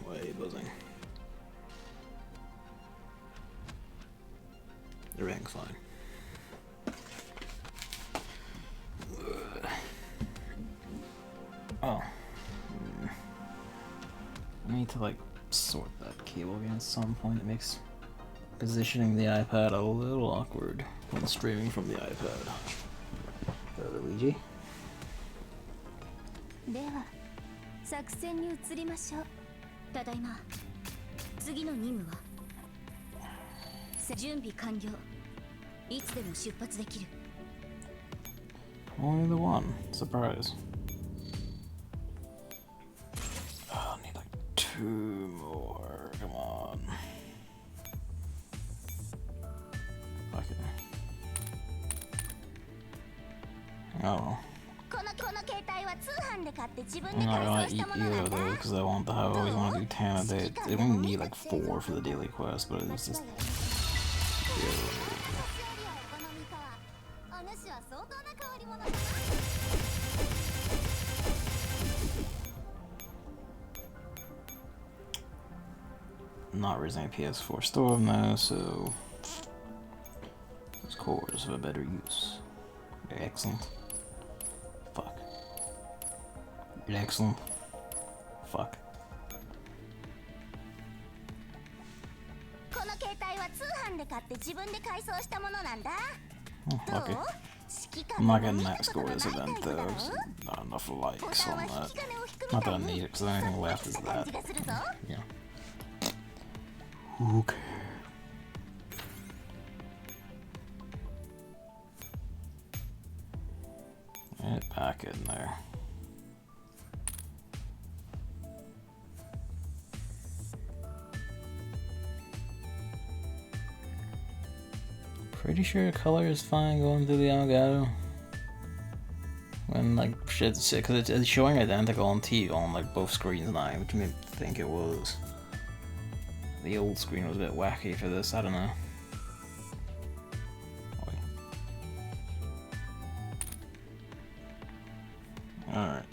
Why are you buzzing? Everything's fine. Oh. I need to like sort that cable again at some point. It makes positioning the iPad a little awkward when streaming from the iPad. Luigi? では作戦に移りましょう。ただいま。次の任務は準備完了。いつでも出発できる。Only the one. Surprise. Oh, I need like 2 more. Come on. Fuck it. Oh. I'm not gonna eat either of those because I always want to do 10 a day. They only need like 4 for the daily quest, but it's just. Not raising a PS4 stove now, so those cores have a better use. Excellent. Fuck. Excellent. Fuck. Oh, lucky. I'm not getting that score this event though, not enough likes on that. Not that I need it, because the only thing left is that. Yeah. Okay. Get it back in there. Pretty sure color is fine going through the Elgato. When like shit, because it's showing identical on TV on like both screens now, which made me think it was. The old screen was a bit wacky for this, I don't know. Alright.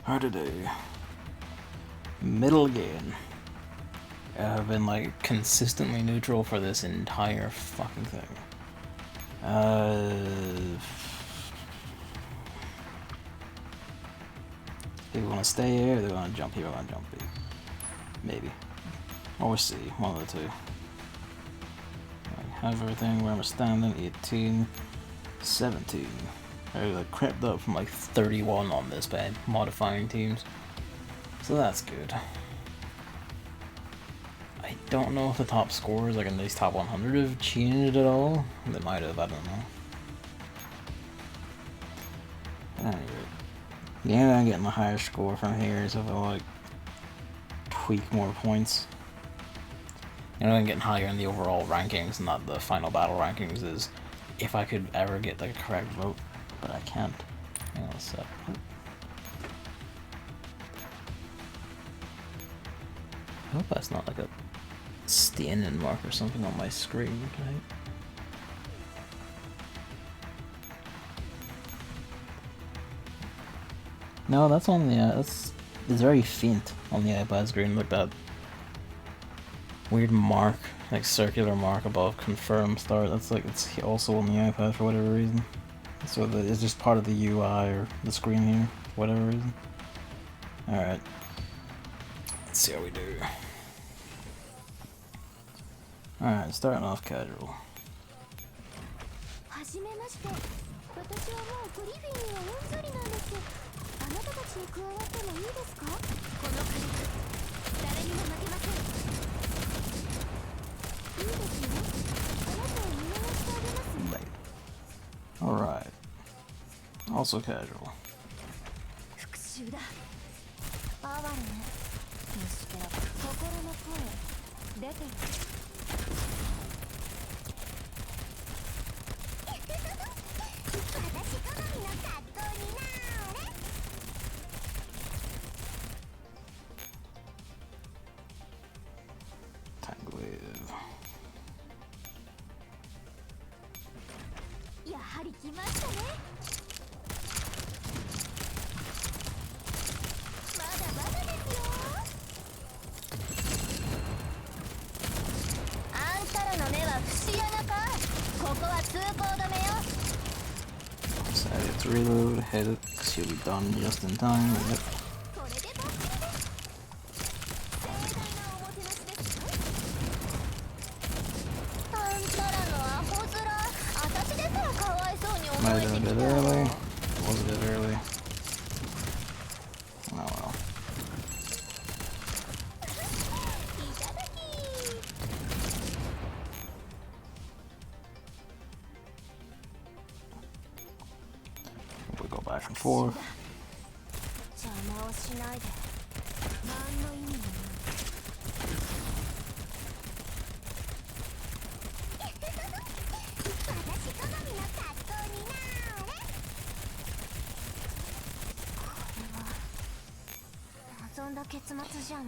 Hard to do. Middle gain. I've been like consistently neutral for this entire fucking thing. They want to stay here, they're going to jump here, or going to jump here. Maybe. Or we'll see, one of the two. I have everything where I'm standing, 18, 17. I like crept up from like 31 on this by modifying teams. So that's good. I don't know if the top scores, like in these top 100, have changed at all. They might have, I don't know. Anyway. Yeah, I'm getting a higher score from here, so if I like tweak more points. You know, I'm getting higher in the overall rankings, not the final battle rankings, is if I could ever get like a correct vote, but I can't. Hang on a sec. I hope that's not like a standing mark or something on my screen, right? No, that's on the, it's very faint on the iPad screen, like that weird mark, like circular mark above confirm start, that's like, it's also on the iPad for whatever reason. So it's just part of the UI or the screen here, for whatever reason. Alright. Let's see how we do. Alright, starting off casual. Alright. Also casual. Decided to reload, hit it, because he'll be done just in time. Yep. Might have been a bit early. Was a bit early. Oh well. We go back and forth.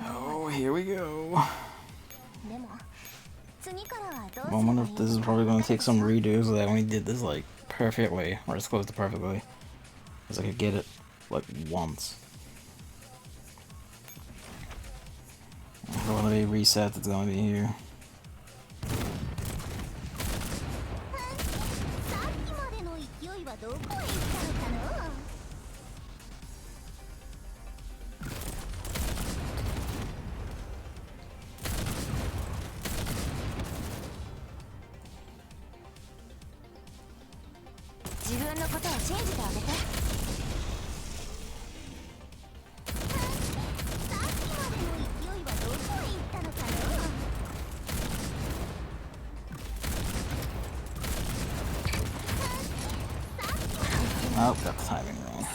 Oh, here we go. I wonder if this is probably going to take some redos so that when we did this like perfectly, or as close to perfectly as I could get it like once. If I want to be reset, it's going to be here. Oh, got the timing wrong.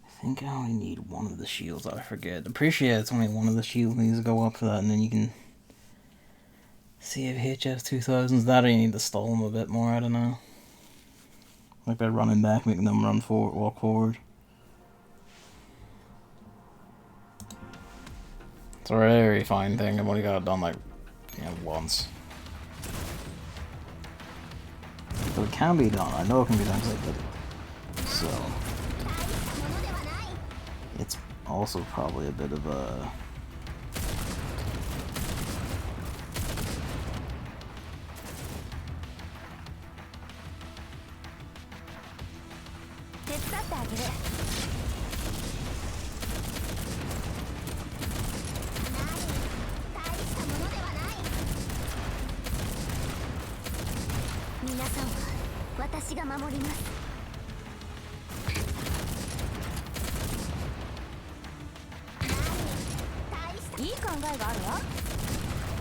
I think I only need one of the shields. I forget. Appreciate it's only one of the shields needs to go up for that, and then you can see if HS 2000s that, or you need to stall them a bit more. I don't know. Like by running back, making them run forward, walk forward. It's a very fine thing. I've only got it done like, once. But it can be done. I know it can be done because I did it. So it's also probably a bit of a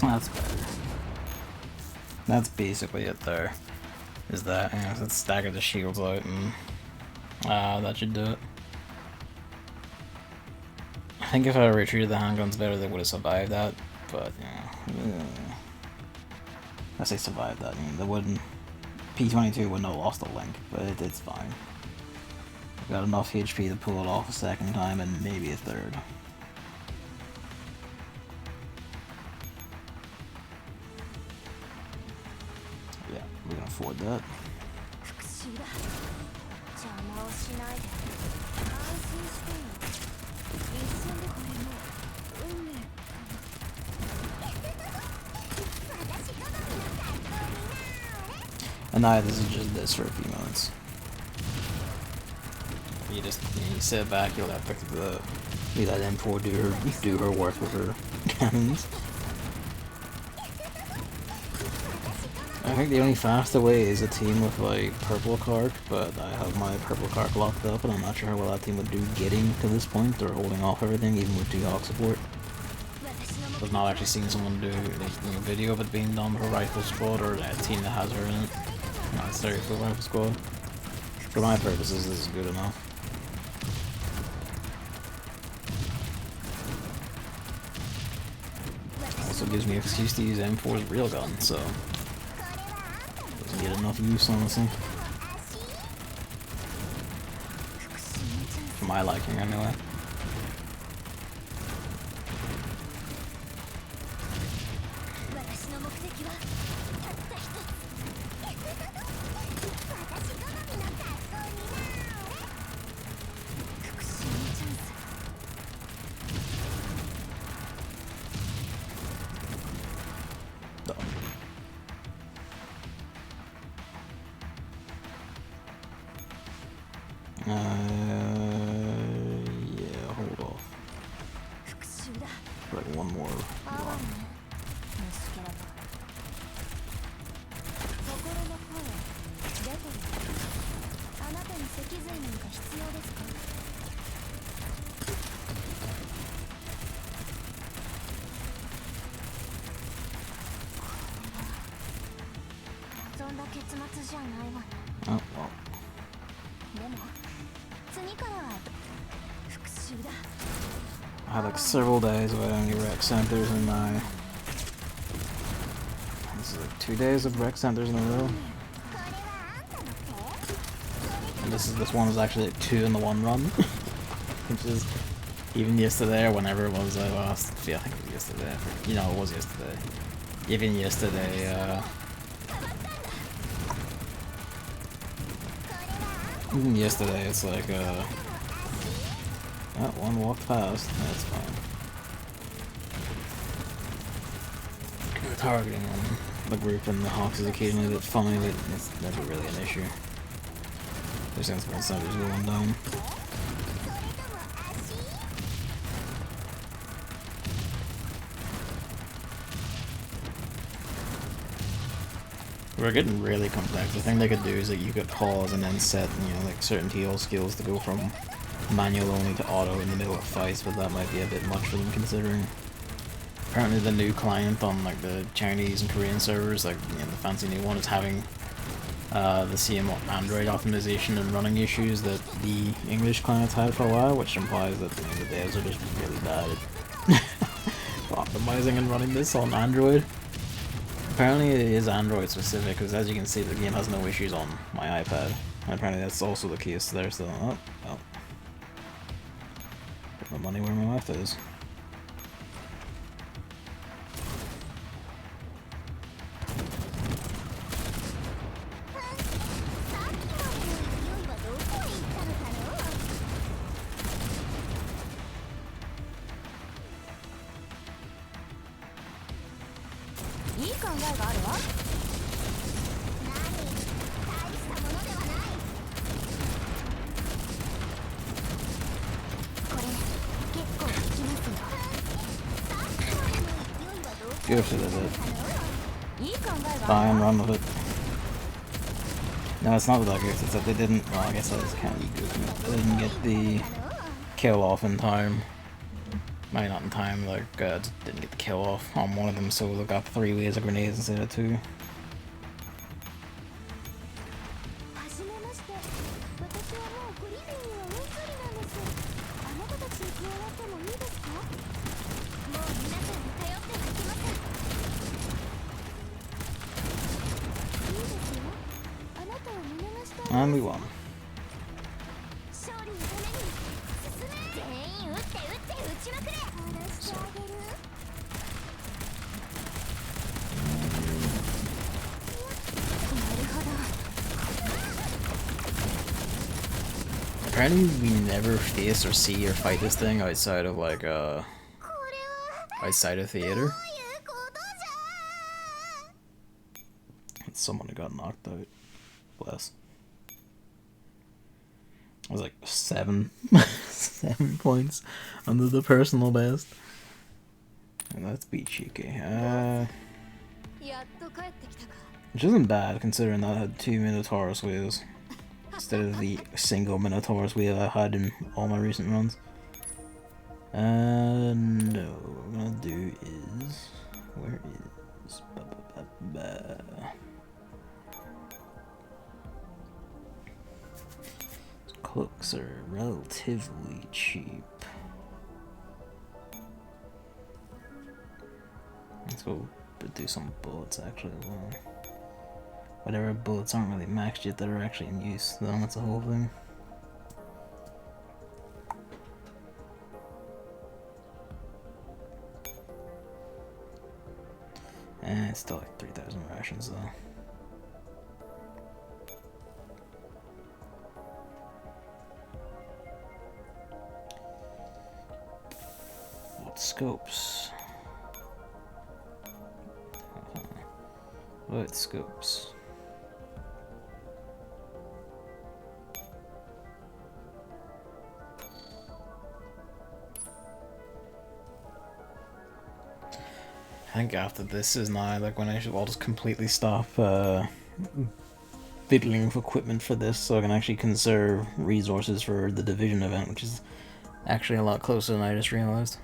that's better. That's basically it there. Is that, let's stagger the shields out and that should do it. I think if I retreated the handguns better they would have survived that, but I say survived that, they wouldn't, P22 wouldn't have lost a link, but it's fine. Got enough HP to pull it off a second time and maybe a third. Yeah, we can afford that. And now this is just this for a few moments. You just you sit back, you'll have to leave that M4 do her work with her cannons. I think the only faster way is a team with like purple card, but I have my purple card locked up and I'm not sure how well that team would do getting to this point or holding off everything even with 2 Hawk support. I've not actually seen someone do a video of it being done with a rifle squad or a team that has her in it. Not seriously rifle squad. For my purposes this is good enough. Also gives me an excuse to use M4's real gun, so doesn't get enough use honestly. For my liking anyway. for like one more run. Oh well. I had like several days without any rec centers in my. This is like 2 days of rec centers in a row. And this one is actually like 2 in the one run. Which is even yesterday or whenever it was last. Yeah, I think it was yesterday. You know, it was yesterday. Even yesterday, even yesterday it's like that one walked past. That's fine. Targeting on the group and the Hawks is occasionally a bit funny, but it's never really an issue. There's sense when somebody's going down. We're getting really complex. The thing they could do is that you could pause and then set, you know, like certain TL skills to go from manual only to auto in the middle of fights, but that might be a bit much for them considering. Apparently the new client on like the Chinese and Korean servers, like you know, the fancy new one, is having the same Android optimization and running issues that the English clients had for a while, which implies that you know, the devs are just really bad at optimizing and running this on Android. Apparently it is Android specific, because as you can see the game has no issues on my iPad. And apparently that's also the case there, so oh. Put my money where my mouth is. Go for the bit. Fine, run with it. No, it's not that good, it's that they didn't, well I guess that is kind of good. They didn't get the kill off in time. Maybe not in time, like, just didn't get the kill off on one of them, so they got 3 waves of grenades instead of 2. And we won. Apparently we never face or see or fight this thing outside of like outside of theater. Someone got knocked out. Bless. I was like 7 7 points under the personal best. And that's beat cheeky. Which isn't bad considering that I had 2 Minotaurus waves instead of the single Minotaurus wave I had in all my recent runs. No, what I'm gonna do is, where is cloaks are relatively cheap. Let's go do some bullets actually as well. Whatever bullets aren't really maxed yet that are actually in use, though, that's the whole thing. And it's still like 3,000 rations though. What scopes? What scopes? think after this is now like when I'll just completely stop fiddling with equipment for this, so I can actually conserve resources for the Division event, which is actually a lot closer than I just realized.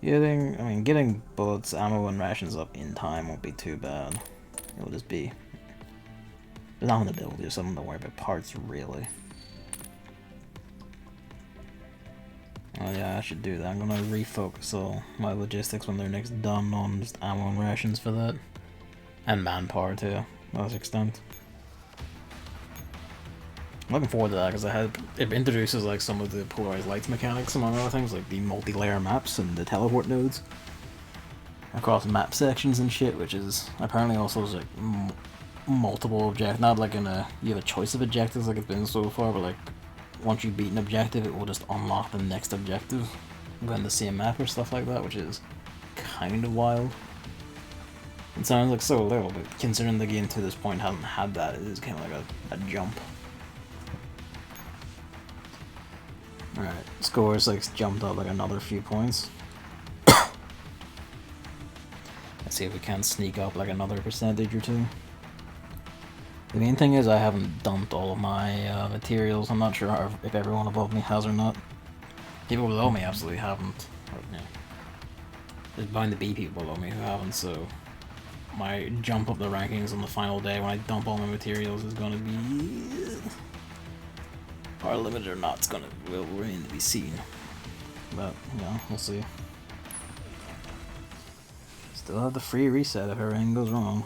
Getting bullets, ammo, and rations up in time won't be too bad. It'll just be... There's nothing to build, there's something to worry about parts, really. Oh yeah, I should do that. I'm gonna refocus all my logistics when they're next done on just ammo and rations for that. And manpower too, to that extent. I'm looking forward to that because it introduces like some of the polarized lights mechanics among other things, like the multi-layer maps and the teleport nodes across map sections and shit, which is apparently also like multiple objectives, not like you have a choice of objectives like it's been so far, but like once you beat an objective it will just unlock the next objective within the same map or stuff like that, which is kind of wild. It sounds like so little, but considering the game to this point hasn't had that, it is kind of like a jump. Alright, scores like jumped up like another few points. Let's see if we can sneak up like another percentage or two. The main thing is I haven't dumped all of my materials. I'm not sure if everyone above me has or not. People below me absolutely haven't. Or, yeah. There's bound to be people below me who haven't, so my jump up the rankings on the final day when I dump all my materials is gonna be... Are limited or not, will remain to be seen. But, yeah, we'll see. Still have the free reset if everything goes wrong.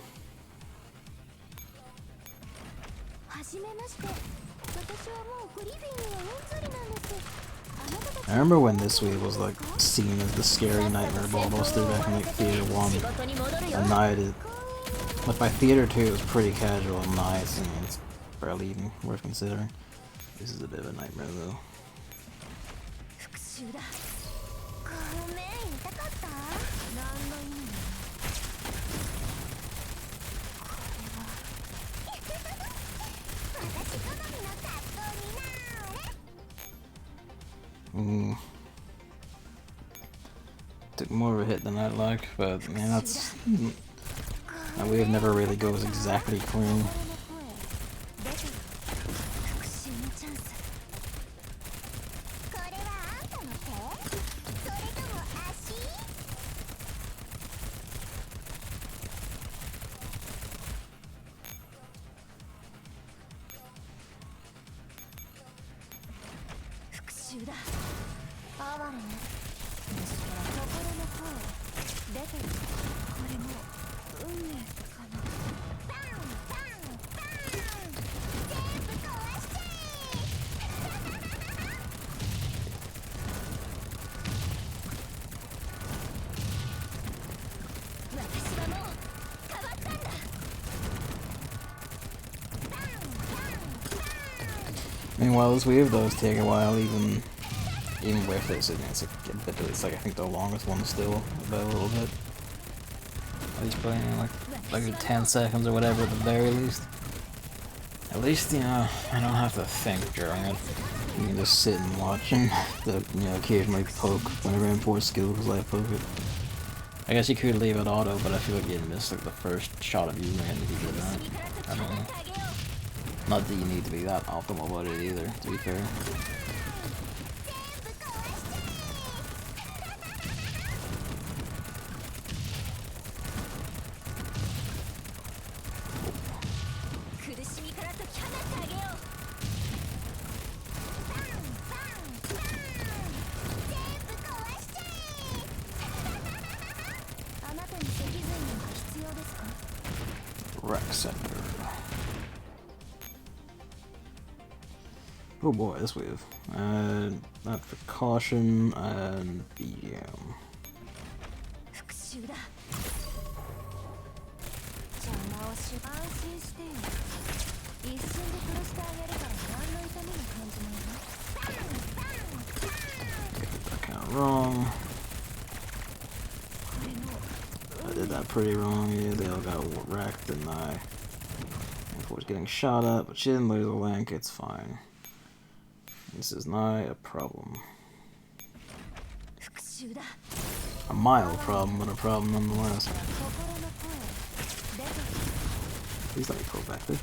I remember when this wave was like seen as the scary nightmare ballbuster back in like Theater 1. And now like by Theater 2 it was pretty casual, and now it's barely even worth considering. This is a bit of a nightmare though. Took more of a hit than I'd like, but man, that's... That wave never really goes exactly clean. Meanwhile, this wave does take a while, even with this. It's like I think the longest one still, about a little bit. At least probably like 10 seconds or whatever at the very least. At least, you know, I don't have to think during it. You can just sit and watch and, occasionally poke whenever I import skill because I poke it. I guess you could leave it auto, but I feel like you'd miss like the first shot of using it if you did that. I don't know. Not that you need to be that optimal about it either, to be fair. Rec Center. Oh boy, this wave. Not for caution and BM. That kind of wrong. I did that pretty wrong. Yeah, they all got wrecked, and I was getting shot at, but she didn't lose a link. It's fine. This is not a problem. A mild problem, but a problem nonetheless. Please let me pull back there.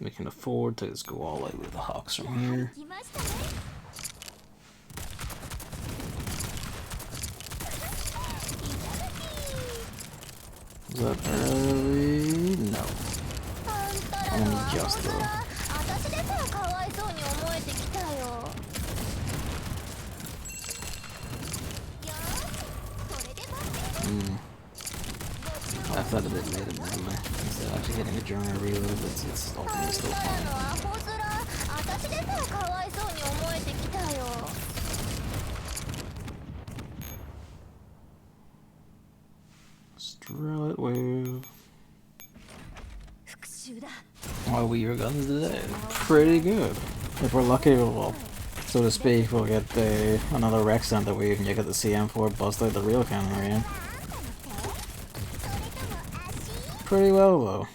We can afford to just go all out with the Hawks from here. Is that early? No. Only just though. I thought it made it anyway. Instead of actually getting a journal reload, but it's ultimately still fine. Strut wave. Our weaver guns today, pretty good. If we're lucky, well, so to speak, we'll get another Rex Center wave and you get the CM4 bust out the real cannon again. Pretty well though.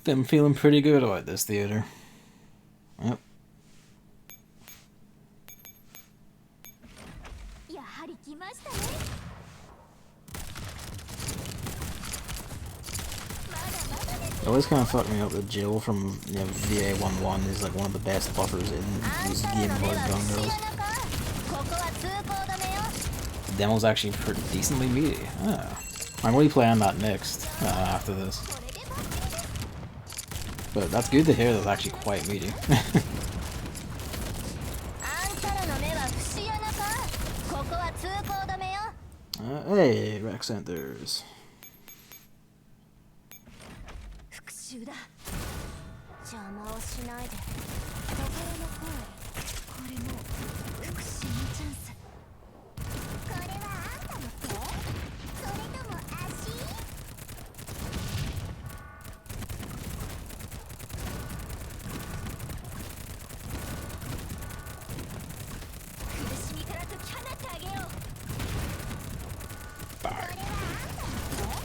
I'm feeling pretty good about this theater. Yep. It always kind of fucked me up that Jill from VA11 is like one of the best buffers in these Game Boy gun girls. The demo's actually pretty decently meaty. Ah. I'm going to be playing that next, after this. But that's good to hear that it's actually quite meaty. Hey, Rex Centers.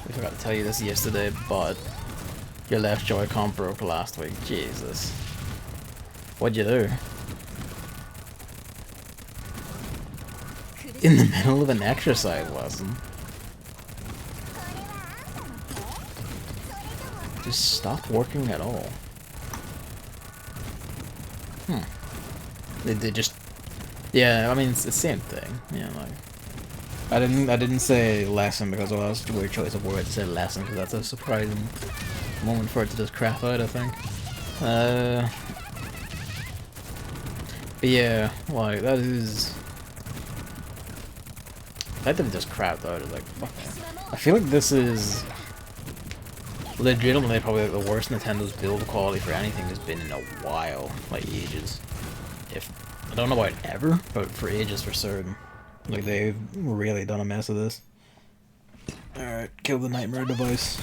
I forgot to tell you this yesterday, but your left Joy-Con broke last week. Jesus. What'd you do? In the middle of an exercise lesson? Just stopped working at all. They just... Yeah, I mean, it's the same thing. Yeah, like... I didn't say lesson because well, that's a weird choice of words to say lesson because that's a surprising moment for it to just crap out, I think. But yeah, like that is. That didn't just crap out. It's like fuck. I feel like this is legitimately probably like the worst Nintendo's build quality for anything has been in a while, like ages. If I don't know about ever, but for ages for certain. Like, they've really done a mess of this. Alright, kill the nightmare device.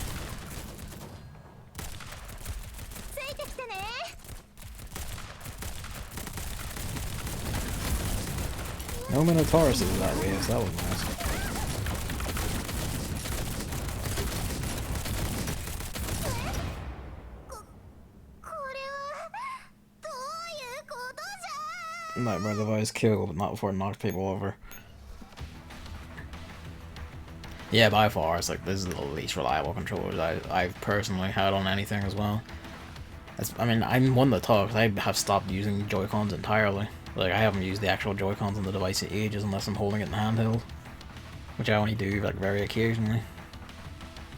No Minotaurus is that way, so that was nice. Nightmare device kill, but not before it knocked people over. Yeah, by far, it's like, this is the least reliable controllers I've personally had on anything as well. I mean, I'm one to talk, because I have stopped using Joy-Cons entirely. Like, I haven't used the actual Joy-Cons on the device in ages unless I'm holding it in handheld. Which I only do, like, very occasionally.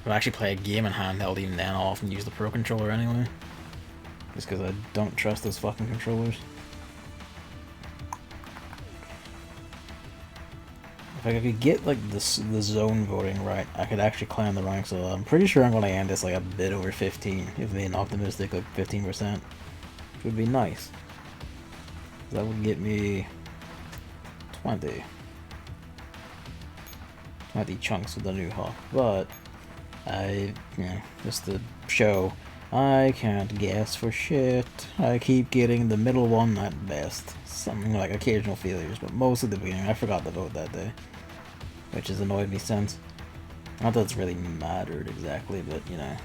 If I actually play a game in handheld, even then I'll often use the Pro Controller anyway. Just because I don't trust those fucking controllers. If I could get like the zone voting right, I could actually climb the ranks. So I'm pretty sure I'm going to end this like a bit over 15, if being optimistic, like 15%, which would be nice. That would get me 20 chunks with the new Hawk. But just to show, I can't guess for shit. I keep getting the middle one at best. Something like occasional failures, but most of the beginning I forgot to vote that day. Which has annoyed me since. Not that it's really mattered exactly, but you know.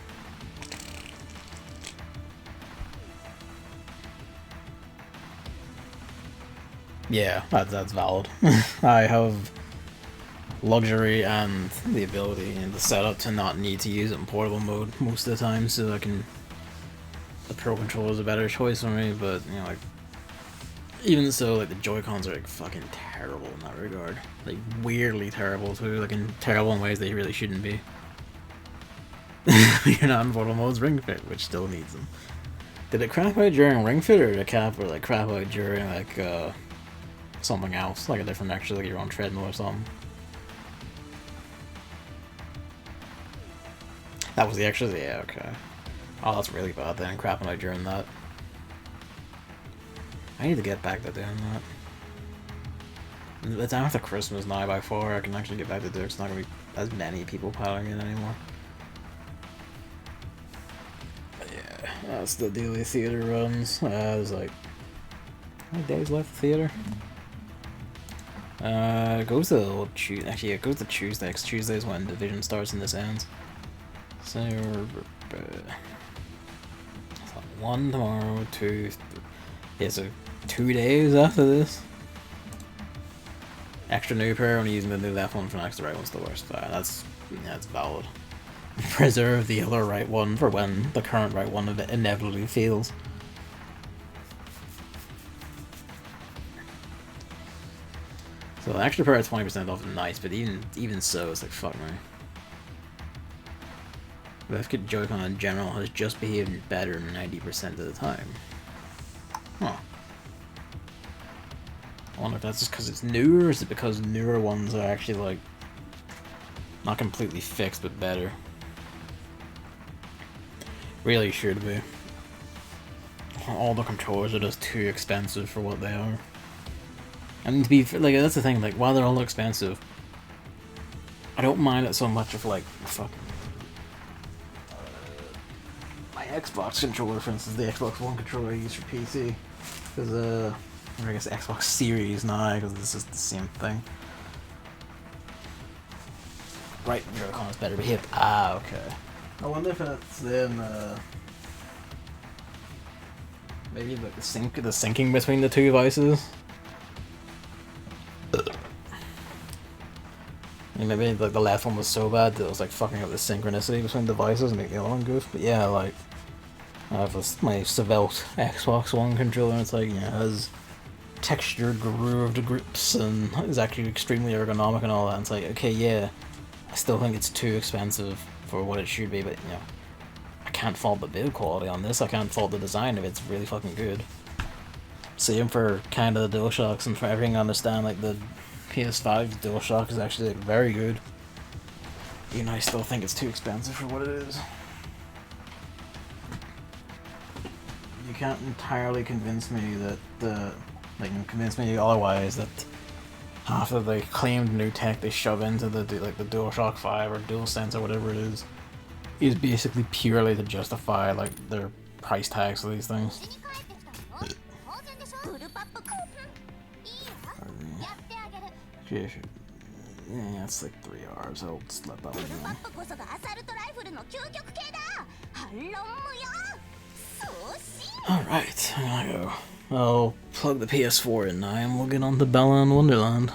Yeah, that's valid. I have luxury and the ability and the setup to not need to use it in portable mode most of the time, so I can. The Pro Controller is a better choice for me, but you know, like, even so, like the Joy-Cons are like fucking terrible in that regard. Like weirdly terrible too, like in terrible in ways they really shouldn't be. You're not in portable mode's Ring Fit, which still needs them. Did it crap out during Ring Fit, or did it crap out during like something else, like a different actually, like you're on treadmill or something? That was the actually, yeah, okay. Oh, that's really bad then, crapping out during that. I need to get back to doing that. It's after Christmas now by far, I can actually get back to doing it. It's not going to be as many people piling in anymore. But yeah, that's the daily theater runs. There's like, how many days left of theater? It goes to Tuesday. Actually, it goes to Tuesday, because Tuesday is when Division starts and this ends. So, 1 tomorrow, 2, 3. Yeah, so 2 days after this. Extra new pair, only using the new left one for next, the right one's the worst. That's valid. Preserve the other right one for when the current right one inevitably fails. So the extra pair at 20% off is nice, but even so, it's like fuck me. Left Joy-Con in general has just behaved better 90% of the time. Huh. I wonder if that's just because it's newer, or is it because newer ones are actually like not completely fixed but better? Really should be. All the controllers are just too expensive for what they are. And to be like, that's the thing. Like, while they're all expensive, I don't mind it so much if like fuck. My Xbox controller, for instance, the Xbox One controller I use for PC, because or I guess Xbox Series now, because this is the same thing. Right, Joy-Con is better behaved. Ah, okay. I wonder if it's then maybe like the syncing between the two devices. Maybe like the left one was so bad that it was like fucking up the synchronicity between devices and make the other one goof. But yeah, like I have my Svelte Xbox One controller, and it's like, you know, has textured grooved grips and is actually extremely ergonomic and all that. And it's like, okay, yeah, I still think it's too expensive for what it should be, but you know, I can't fault the build quality on this. I can't fault the design if it's really fucking good. Same for kind of the DualShocks, and for everything I understand, like the PS5 DualShock is actually like, very good. Even though I still think it's too expensive for what it is. You can't entirely convince me that convince me otherwise that half of the claimed new tech they shove into the DualShock 5 or DualSense or whatever it is basically purely to justify like their price tags for these things. Yeah, it's like 3 hours. I'll just let that one go. Alright, I'm gonna go. I'll plug the PS4 in now and we'll get on to Bella and Wonderland.